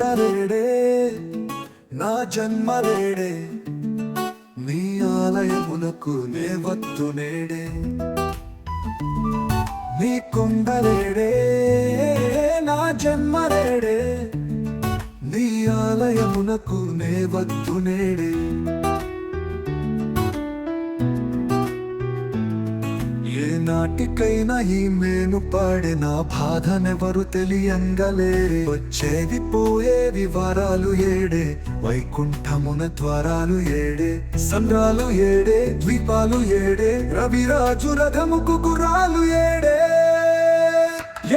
కొండలేడే నా జన్మలేడే నీ ఆలయమునకు నే వత్తు నేడే నీ కొండలేడే నా జన్మలేడే నీ ఆలయమునకు నే వత్తు నేడే ఏ నాటికైనా ఈ మేను పాడే నా బాధనెవరు తెలియంగలేరే వచ్చేది పోయేది వారాలు ఏడే వైకుంఠమున ద్వారాలు ఏడే సంద్రాలు ఏడే ద్వీపాలు ఏడే రవిరాజు రథముకు గుర్రాలు ఏడే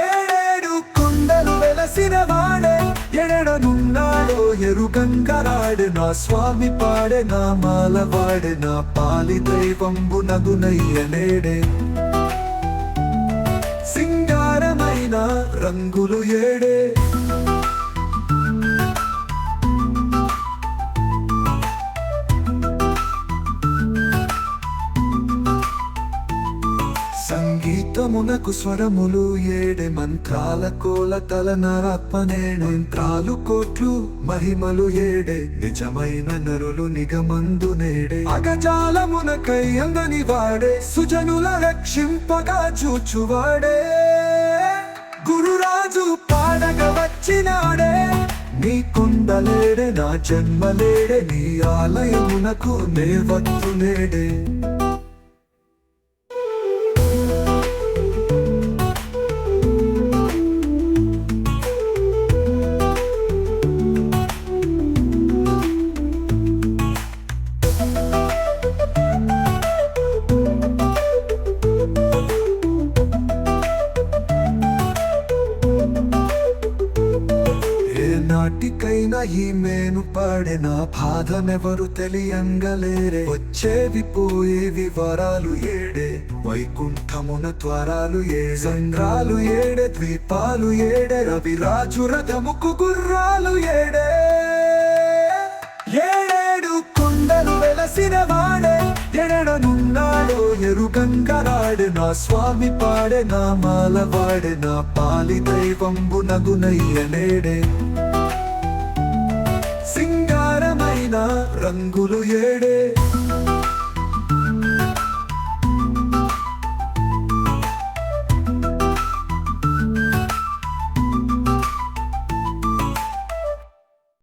ఏడేడు కొండలు వెలసిన వాడే ఎడనున్నాడో ఎరుగంగరాడే నా స్వామి పాడే నా మాల వాడే నా పాలి దైవంబు నగునయ్యనేడే సింగారమైన రంగులు ఏడే సంగీతమునకు స్వరములు ఏడే మంత్రాల కోలతల నరాత్మనేడు మంత్రాలు కోట్లు మహిమలు ఏడే నిజమైన నరులు నిగమందు నేడే అగజాలమునకై అందని వాడే సుజనుల రక్షింపగా చూచువాడే గురురాజు పాడగ వచ్చినాడే నీ కొండలేడే నా జన్మలేడే నీ ఆలయమునకు నే వత్తు నేడే నాటికైనా ఈ మేను పాడే నా బాధనెవరు తెలియంగలేరే వచ్చేవి పోయేవి వరాలు ఏడే వైకుంఠమున ద్వారాలు ఏ సంద్రాలు ఏడే ద్వీపాలు ఏడే రవిరాజు రథముకు గుర్రాలు ఏడే ఏడేడు కొండలు వెలసిన వాడే ఎడనున్నాడో ఎరుగంగరాడే నా స్వామి పాడే నా మాల వాడే నా పాలి దైవంబు నగునయ్యనేడే సింగారమైన రంగులు ఏడే